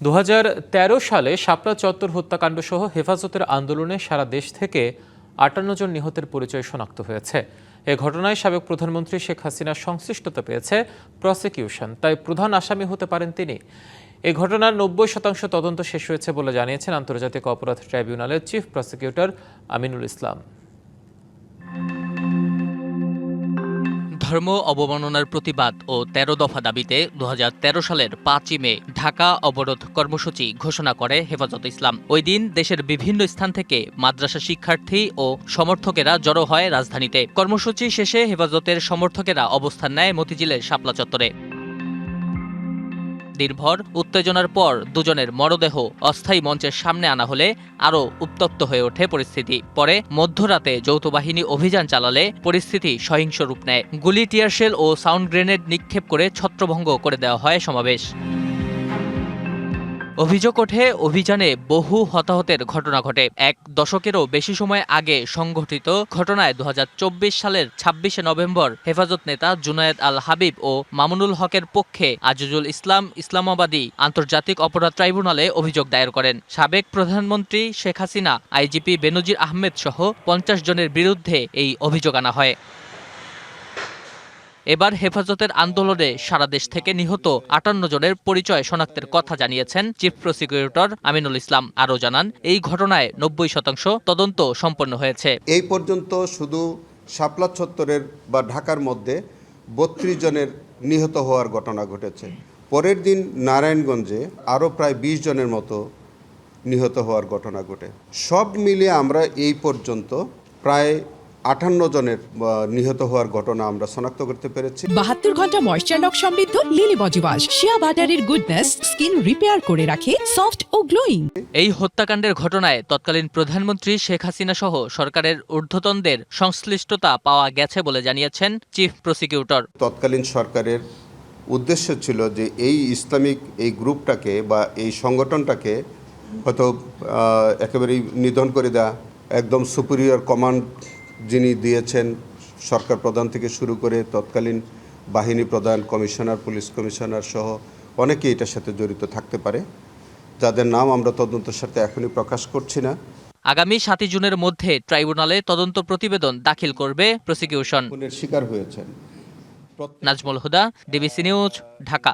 2013 সালে শাপলা চত্বর হত্যাকাণ্ড সহ হেফাজতের আন্দোলনে সারা দেশ থেকে 58 জন নিহতের পরিচয় শনাক্ত হয়েছে। এ ঘটনায় সাবেক প্রধানমন্ত্রী শেখ হাসিনার সংশ্লিষ্টতা পেয়েছে প্রসিকিউশন, তাই প্রধান আসামি হতে পারেন তিনি। এই ঘটনার 90% তদন্ত শেষ হয়েছে বলে জানিয়েছেন আন্তর্জাতিক অপরাধ ট্রাইব্যুনালের চিফ প্রসিকিউটর আমিনুল ইসলাম। ধর্ম অবমাননার প্রতিবাদ ও ১৩ দফা দাবিতে ২০১৩ সালের ৫ই মে ঢাকা অবরোধ কর্মসূচি ঘোষণা করে হেফাজত ইসলাম। ওই দিন দেশের বিভিন্ন স্থান থেকে মাদ্রাসা শিক্ষার্থী ও সমর্থকেরা জড়ো হয় রাজধানীতে। কর্মসূচি শেষে হেফাজতের সমর্থকেরা অবস্থান নেয় মতিঝিলের শাপলা চত্বরে। দিনভর উত্তেজনার পর দুজনের মরদেহ অস্থায়ী মঞ্চের সামনে আনা হলে আরও উত্তপ্ত হয়ে ওঠে পরিস্থিতি। পরে মধ্যরাতে যৌথ বাহিনী অভিযান চালালে পরিস্থিতি সহিংস রূপ নেয়। গুলি, টিয়ারশেল ও সাউন্ড গ্রেনেড নিক্ষেপ করে ছত্রভঙ্গ করে দেওয়া হয় সমাবেশ। অভিযোগ ওঠে, অভিযানে বহু হতাহতের ঘটনা ঘটে। এক দশকেরও বেশি সময় আগে সংঘটিত ঘটনায় ২০২৪ সালের ২৬শে নভেম্বর হেফাজত নেতা জুনায়েদ আল হাবিব ও মামুনুল হকের পক্ষে আজিজুল ইসলাম ইসলামাবাদী আন্তর্জাতিক অপরাধ ট্রাইব্যুনালে অভিযোগ দায়ের করেন। সাবেক প্রধানমন্ত্রী শেখ হাসিনা, আইজিপি বেনজির আহমেদ সহ ৫০ জনের বিরুদ্ধে এই অভিযোগ আনা হয়। এবার হেফাজতের আন্দোলনে সারা দেশ থেকে নিহত ৫৮ জনের পরিচয় শনাক্তের কথা জানিয়েছেন চিফ প্রসিকিউটর আমিনুল ইসলাম। আরও জানান, এই ঘটনায় ৯০% তদন্ত সম্পন্ন হয়েছে। এই পর্যন্ত শুধু শাপলা চত্বরের বা ঢাকার মধ্যে ৩২ জনের নিহত হওয়ার ঘটনা ঘটেছে। পরের দিন নারায়ণগঞ্জে আরও প্রায় ২০ জনের মতো নিহত হওয়ার ঘটনা ঘটে। সব মিলিয়ে আমরা এই পর্যন্ত প্রায় ৫৮ জনের নিহত হওয়ার ঘটনা আমরা শনাক্ত করতে পেরেছি। ৭২ ঘন্টা ময়েশ্চার লক সমৃদ্ধ লিলি বডি ওয়াশ শিয়া বাটারের গুডনেস স্কিন রিপেয়ার করে রাখে সফট ও গ্লোয়িং। এই হত্যাকাণ্ডের ঘটনায় তৎকালীন প্রধানমন্ত্রী শেখ হাসিনা সহ সরকারের ঊর্ধ্বতনদের সংশ্লিষ্টতা পাওয়া গেছে বলে জানিয়েছেন চিফ প্রসিকিউটর। তৎকালীন সরকারের উদ্দেশ্য ছিল যে এই ইসলামিক এই গ্রুপটাকে বা এই সংগঠনটাকে হয়তো একেবারেই নিধন করে দেওয়া। একদম সুপিরিয়র কমান্ড যিনি দিয়েছেন সরকার প্রধান থেকে শুরু করে তৎকালীন বাহিনী প্রধান, কমিশনার, পুলিশ কমিশনার সহ অনেকে এটার সাথে জড়িত থাকতে পারে, যাদের নাম আমরা তদন্তের সাথে এখনই প্রকাশ করছি না। আগামী ৭ জুনের মধ্যে ট্রাইব্যুনালে তদন্ত প্রতিবেদন দাখিল করবে প্রসিকিউশন। শিকার হয়েছেন। নাজমুল হুদা, ডিবিসি নিউজ, ঢাকা।